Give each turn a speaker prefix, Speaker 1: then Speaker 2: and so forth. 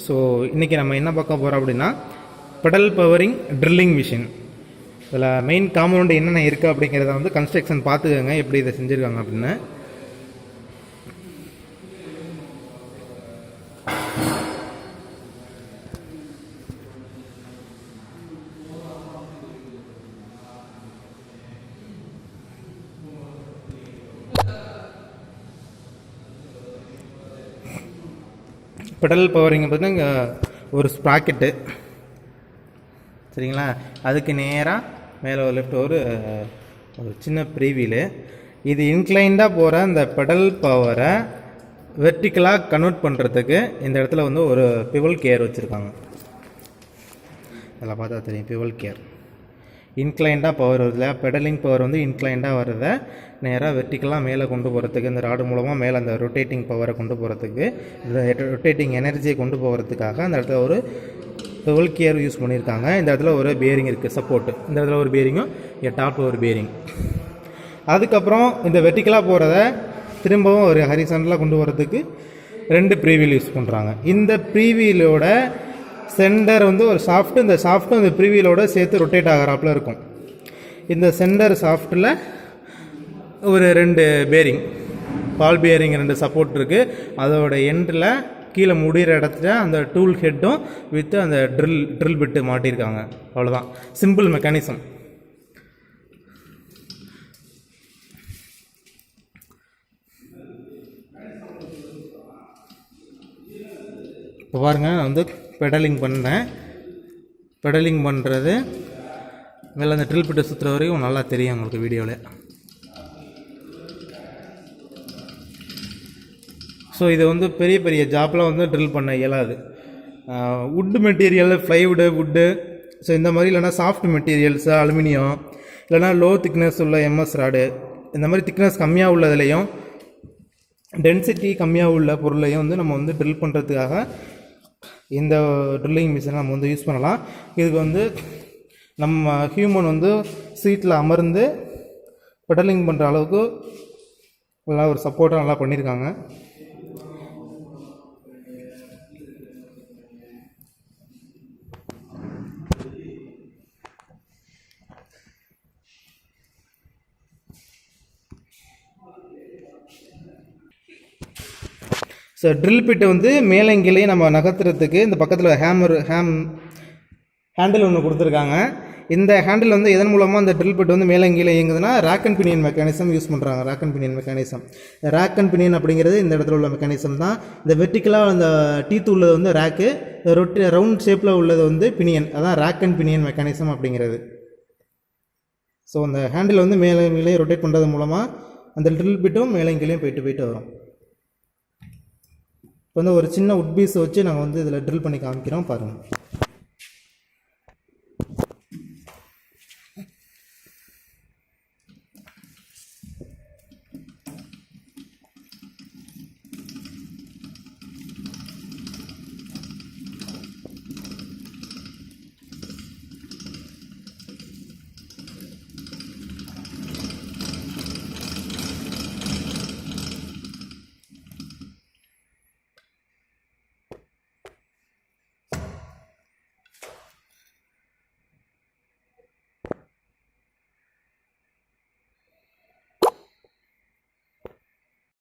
Speaker 1: So இன்றைக்கி நம்ம என்ன பார்க்க போகிறோம் அப்படின்னா பெடல் பவரிங் ட்ரில்லிங் மிஷின். இதில் மெயின் காம்பவுண்டு என்னென்ன இருக்குது அப்படிங்கிறத வந்து கன்ஸ்ட்ரக்ஷன் பார்த்துக்கோங்க எப்படி இதை செஞ்சுருக்காங்க அப்படின்னு. பெடல் பவரிங் பார்த்தீங்கன்னா ஒரு ஸ்ப்ராக்கெட்டு சரிங்களா, அதுக்கு நேராக மேலே ஒரு லெஃப்ட் ஒரு சின்ன ப்ரீவீலு. இது இன்க்ளைண்டாக போகிற இந்த பெடல் பவரை வெர்டிக்கலாக கன்வெர்ட் பண்ணுறதுக்கு இந்த இடத்துல வந்து ஒரு பிவல் கேர் வச்சுருக்காங்க. அதில் பார்த்தா தெரியும் பிவல் கேர். இன்க்ளைண்டாக பவர் வருதுல, பெடலிங் பவர் வந்து இன்க்ளைண்டாக வர்றதை நேராக வெர்டிக்கலாக மேலே கொண்டு போகிறதுக்கு இந்த ராடு மூலமாக மேலே அந்த ரொட்டேட்டிங் பவரை கொண்டு போகிறதுக்கு, இந்த ரொட்டேட்டிங் எனர்ஜியை கொண்டு போகிறதுக்காக அந்த இடத்துல ஒரு பிவல் கேர் யூஸ் பண்ணியிருக்காங்க. இந்த இடத்துல ஒரு பேரிங் இருக்குது சப்போர்ட்டு, இந்த இடத்துல ஒரு பேரிங்கும் டாப்பில் ஒரு பேரிங். அதுக்கப்புறம் இந்த வெர்டிக்கலாக போகிறத திரும்பவும் ஒரு ஹரிசாண்டலாக கொண்டு போகிறதுக்கு 2 ப்ரீவீல் யூஸ் பண்ணுறாங்க. இந்த ப்ரீவீலோட சென்டர் வந்து ஒரு சாஃப்ட்டு, இந்த சாஃப்ட்டும் இந்த ப்ரீவீலோட சேர்த்து ரொட்டேட் ஆகிறாப்புல இருக்கும். இந்த சென்டர் சாஃப்ட்டில் ஒரு 2 பேரிங், பால் பேரிங் 2 சப்போர்ட் இருக்குது. அதோட எண்டில் கீழே முடிகிற இடத்துல அந்த டூல் ஹெட்டும் வித்து அந்த ட்ரில் பிட்டு மாட்டியிருக்காங்க. அவ்வளோதான், சிம்பிள் மெக்கானிசம். இப்போ பாருங்கள், நான் வந்து பெடலிங் பண்ணேன். பெடலிங் பண்ணுறது மேலே அந்த ட்ரில் பிட்டை சுற்றுற வரைக்கும் நல்லா தெரியும் உங்களுக்கு வீடியோவில். ஸோ இது வந்து பெரிய பெரிய ஜாப்லாம் வந்து ட்ரில் பண்ண இயலாது. வுட்டு மெட்டீரியல், ஃப்ளைவுட்டு, வுட்டு, ஸோ இந்த மாதிரி இல்லைனா சாஃப்ட் மெட்டீரியல்ஸு, அலுமினியம், இல்லைனா லோ திக்னஸ் உள்ள எம்எஸ் ராடு, இந்த மாதிரி திக்னஸ் கம்மியாக உள்ளதுலேயும் டென்சிட்டி கம்மியாக உள்ள பொருளையும் வந்து நம்ம வந்து ட்ரில் பண்ணுறதுக்காக இந்த ட்ரில்லிங் மிஷினை நம்ம வந்து யூஸ் பண்ணலாம். இதுக்கு வந்து நம்ம ஹியூமன் வந்து சீட்டில் அமர்ந்து பெடலிங் பண்ணுற அளவுக்கு நல்லா ஒரு சப்போர்ட்டாக நல்லா பண்ணியிருக்காங்க. ஸோ ட்ரில் பிட்டு வந்து மேலங்கிலேயே நம்ம நகர்த்துறதுக்கு இந்த பக்கத்தில் ஹேண்டில் ஒன்று கொடுத்துருக்காங்க. இந்த ஹேண்டில் வந்து எதன் மூலமாக அந்த ட்ரில் பிட் வந்து மேலங்கிலே இயங்குதுன்னா rack and pinion mechanism use பண்ணுறாங்க. Rack and pinion mechanism, rack and pinion அப்படிங்கிறது இந்த இடத்துல உள்ள மெக்கானிசம் தான். இந்த வெர்டிக்கலாக அந்த டீத் உள்ளது வந்து ரேக்கு, ரவுண்ட் ஷேப்பில் உள்ளது வந்து பினியன், அதான் ரேக் அண்ட் பினியன் மெக்கானிசம் அப்படிங்கிறது. ஸோ அந்த ஹேண்டில் வந்து மேலங்கிலே ரொட்டேட் பண்ணுறது மூலமாக அந்த ட்ரில் பிட்டும் மேலங்கிலையும் போயிட்டு வரும். இப்போ வந்து ஒரு சின்ன உட் பீஸ் வச்சு நாங்கள் வந்து இதில் ட்ரில் பண்ணி காமிக்கிறோம் பாருங்கள்.